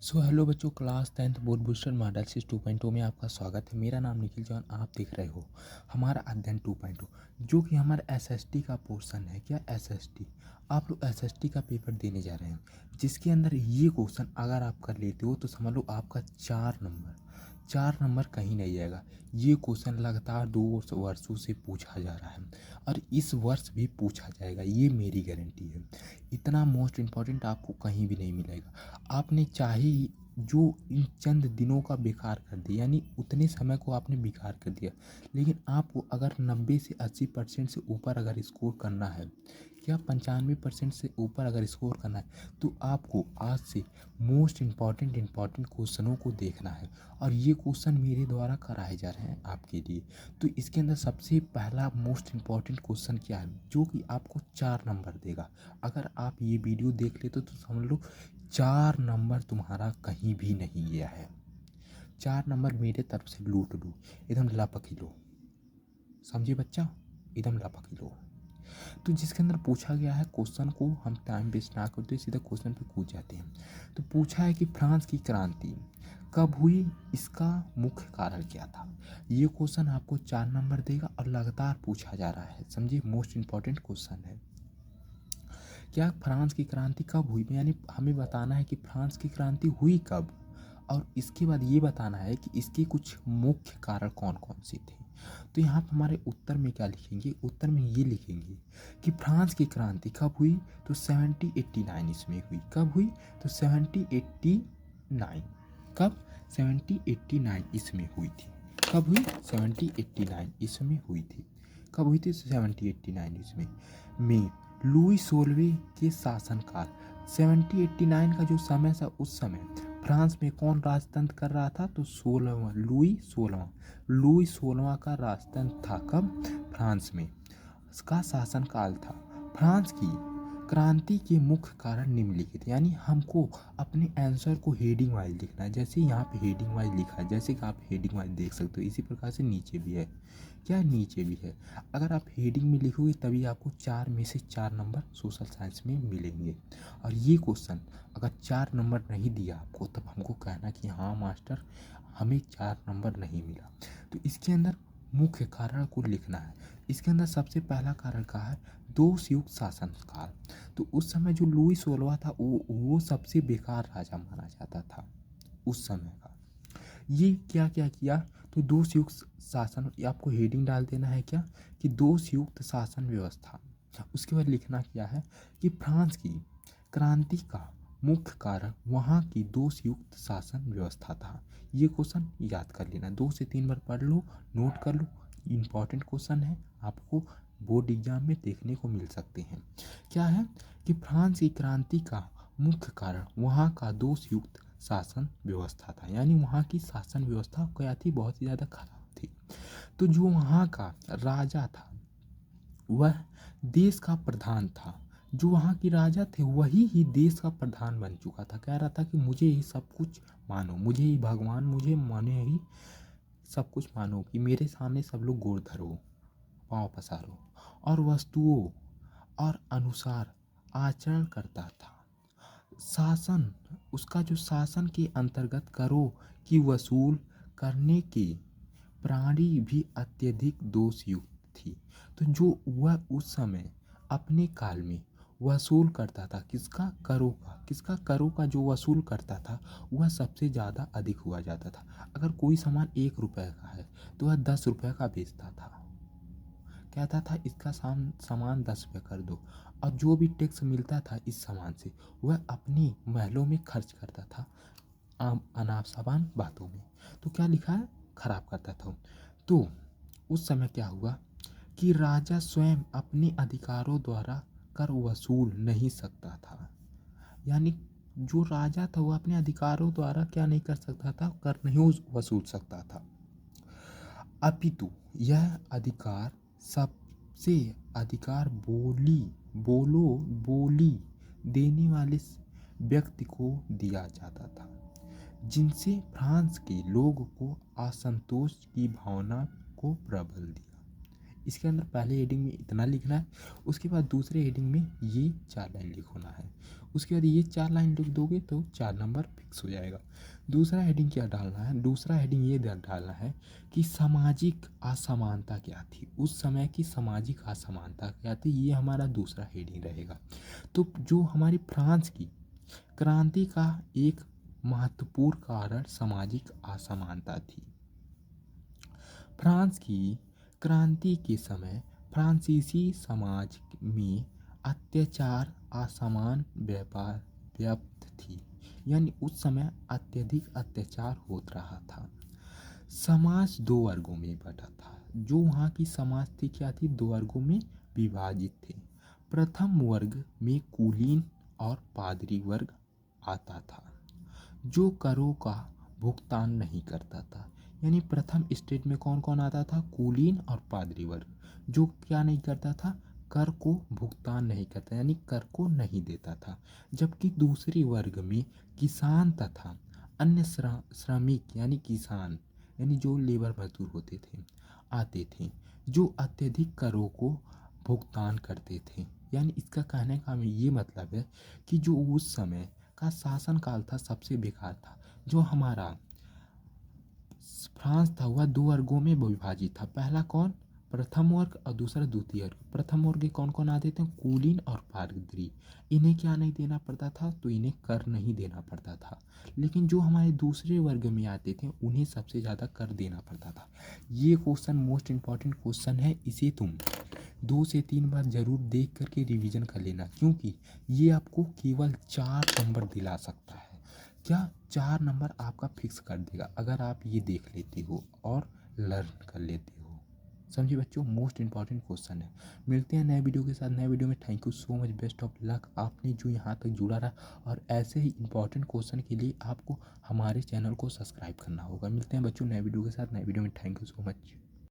Hello बच्चों, class 10th board booster model six 2.0 में आपका स्वागत है। मेरा नाम निखिल जॉन, आप देख रहे हो हमारा अध्ययन 2.0 जो कि हमारा एसएसटी का पोर्शन है। क्या एसएसटी? आप लोग एसएसटी का पेपर देने जा रहे हैं, जिसके अंदर ये क्वेश्चन अगर आप कर लेते हो तो समझ लो आपका 4 नंबर कहीं नहीं जाएगा। ये क्वेश्चन लगातार 2 वर्षों से पूछा जा रहा है और इस वर्ष भी पूछा जाएगा, ये मेरी गारंटी है। इतना मोस्ट इम्पॉर्टेंट आपको कहीं भी नहीं मिलेगा। आपने चाहे जो इन चंद दिनों का बेकार कर दिया, यानी उतने समय को आपने बेकार कर दिया, लेकिन आपको अगर 90 से 80% से ऊपर अगर स्कोर करना है, या 95% से ऊपर अगर स्कोर करना है, तो आपको आज से मोस्ट इम्पॉर्टेंट क्वेश्चनों को देखना है। और ये क्वेश्चन मेरे द्वारा कराए जा रहे हैं आपके लिए। तो इसके अंदर सबसे पहला मोस्ट इम्पॉर्टेंट क्वेश्चन क्या है, जो कि आपको 4 नंबर देगा। अगर आप ये वीडियो देख लेते तो समझ लो 4 नंबर तुम्हारा कहीं भी नहीं गया है। 4 नंबर मेरे तरफ से लूट लो, एकदम लापकी लो। समझे बच्चा? एकदम लापकी लो। तो जिसके अंदर पूछा गया है, क्वेश्चन को हम टाइम वेस्ट ना करते सीधा क्वेश्चन पे कूद जाते हैं। तो पूछा है कि फ्रांस की क्रांति कब हुई, इसका मुख्य कारण क्या था। ये क्वेश्चन आपको 4 नंबर देगा और लगातार पूछा जा रहा है। समझिए, मोस्ट इम्पॉर्टेंट क्वेश्चन है। क्या फ्रांस की क्रांति कब हुई, यानी हमें बताना है कि फ्रांस की क्रांति हुई कब, और इसके बाद ये बताना है कि इसके कुछ मुख्य कारण कौन कौन से थे। तो यहाँ पर हमारे उत्तर में क्या लिखेंगे, उत्तर में ये लिखेंगे कि फ्रांस की क्रांति कब हुई, तो 1789 इसमें हुई। कब हुई? तो 1789। कब? 1789 इसमें हुई थी। कब हुई? 1789 इसमें हुई थी। कब हुई थी? 1789 इसमें में लुई 16वें के शासनकाल। 1789 का जो समय था, उस समय फ्रांस में कौन राजतंत्र कर रहा था, तो 16वां लुई 16वां का राजतंत्र था। कब? फ्रांस में इसका शासनकाल था। फ्रांस की क्रांति के मुख्य कारण निम्नलिखित, यानी हमको अपने आंसर को हेडिंग वाइज लिखना है। जैसे यहाँ पे हेडिंग वाइज लिखा है, जैसे कि आप हेडिंग वाइज देख सकते हो, इसी प्रकार से नीचे भी है। क्या? नीचे भी है। अगर आप हेडिंग में लिखोगे तभी आपको 4 में से 4 नंबर सोशल साइंस में मिलेंगे। और ये क्वेश्चन अगर 4 नंबर नहीं दिया आपको, तब हमको कहना कि हाँ मास्टर, हमें 4 नंबर नहीं मिला। तो इसके अंदर मुख्य कारण को लिखना है। इसके अंदर सबसे पहला कारण का है दोषयुक्त शासनकाल। तो उस समय जो लुई 16वां था, वो सबसे बेकार राजा माना जाता था उस समय का। ये क्या क्या किया, तो दोषयुक्त शासन, आपको हेडिंग डाल देना है क्या, कि दोषयुक्त शासन व्यवस्था। उसके बाद लिखना क्या है कि फ्रांस की क्रांति का मुख्य कारण वहाँ की दोषयुक्त शासन व्यवस्था था। ये क्वेश्चन याद कर लेना, 2 से 3 बार पढ़ लो, नोट कर लो। इम्पॉर्टेंट क्वेश्चन है, आपको बोर्ड एग्जाम में देखने को मिल सकते हैं। क्या है कि फ्रांस की क्रांति का मुख्य कारण वहाँ का दोषयुक्त शासन व्यवस्था था, यानी वहाँ की शासन व्यवस्था क्या थी, बहुत ही ज़्यादा खराब थी। तो जो वहाँ का राजा था, वह देश का प्रधान था। जो वहाँ के राजा थे, वही ही देश का प्रधान बन चुका था। कह रहा था कि मुझे ही सब कुछ मानो, मुझे ही भगवान, मुझे माने ही सब कुछ मानो, कि मेरे सामने सब लोग गोड़ धरो, पाँव पसारो, और वस्तुओं और अनुसार आचरण करता था। शासन, उसका जो शासन के अंतर्गत करों की वसूल करने की प्रणाली भी अत्यधिक दोषयुक्त थी। तो जो वह उस समय अपने काल में वसूल करता था, किसका? करों का। किसका? करों का जो वसूल करता था, वह सबसे ज़्यादा अधिक हुआ जाता था। अगर कोई सामान 1 रुपए का है, तो वह 10 रुपए का बेचता था। कहता था इसका सामान 10 रुपये कर दो, और जो भी टैक्स मिलता था इस सामान से, वह अपनी महलों में खर्च करता था, अनाप शनाप बातों में। तो क्या लिखा है? खराब करता था। तो उस समय क्या हुआ कि राजा स्वयं अपने अधिकारों द्वारा कर वसूल नहीं सकता था। यानी जो राजा था, वो अपने अधिकारों द्वारा क्या नहीं कर सकता था, कर नहीं वसूल सकता था। अपितु यह अधिकार सबसे अधिकार बोली देने वाले व्यक्ति को दिया जाता था, जिनसे फ्रांस के लोगों को असंतोष की भावना को प्रबल दिया। इसके अंदर पहले हेडिंग में इतना लिखना है, उसके बाद दूसरे हेडिंग में ये 4 लाइन लिखना है। उसके बाद ये 4 लाइन लिख दोगे तो 4 नंबर फिक्स हो जाएगा। दूसरा हेडिंग क्या डालना है, दूसरा हेडिंग ये डालना है कि सामाजिक असमानता क्या थी, उस समय की सामाजिक असमानता क्या थी, ये हमारा दूसरा हेडिंग रहेगा। तो जो हमारी फ्रांस की क्रांति का एक महत्वपूर्ण कारण सामाजिक असमानता थी। फ्रांस की क्रांति के समय फ्रांसीसी समाज में अत्याचार असमान व्यापार व्याप्त थी, यानी उस समय अत्यधिक अत्याचार होता रहा था। समाज 2 वर्गों में बटा था। जो वहाँ की समाज थी क्या थी, 2 वर्गों में विभाजित थे। प्रथम वर्ग में कुलीन और पादरी वर्ग आता था, जो करों का भुगतान नहीं करता था। यानी प्रथम स्टेज में कौन कौन आता था, कुलीन और पादरी वर्ग, जो क्या नहीं करता था, कर को भुगतान नहीं करता, यानी कर को नहीं देता था। जबकि दूसरे वर्ग में किसान तथा अन्य श्रमिक यानी किसान, यानी जो लेबर मजदूर होते थे, आते थे, जो अत्यधिक करों को भुगतान करते थे। यानी इसका कहने का ये मतलब है कि जो उस समय का शासन काल था सबसे बेकार था। जो हमारा फ्रांस था वह 2 वर्गों में विभाजित था। पहला कौन, प्रथम वर्ग, और दूसरा द्वितीय वर्ग। प्रथम वर्ग के कौन कौन आते थे, कुलीन और पादरी। इन्हें क्या नहीं देना पड़ता था, तो इन्हें कर नहीं देना पड़ता था। लेकिन जो हमारे दूसरे वर्ग में आते थे उन्हें सबसे ज़्यादा कर देना पड़ता था। ये क्वेश्चन मोस्ट इम्पॉर्टेंट क्वेश्चन है, इसे तुम 2 से 3 बार जरूर देख करके रिवीजन कर लेना, क्योंकि ये आपको केवल 4 नंबर दिला सकता है। क्या 4 नंबर आपका फिक्स कर देगा अगर आप ये देख लेते हो और लर्न कर लेते हो। समझिए बच्चों, मोस्ट इंपॉर्टेंट क्वेश्चन है। मिलते हैं नए वीडियो के साथ, नए वीडियो में। Thank you so much, best of luck. आपने जो यहाँ तक जुड़ा रहा, और ऐसे ही इंपॉर्टेंट क्वेश्चन के लिए आपको हमारे चैनल को सब्सक्राइब करना होगा। मिलते हैं बच्चों नए वीडियो के साथ, नए वीडियो में। Thank you so much.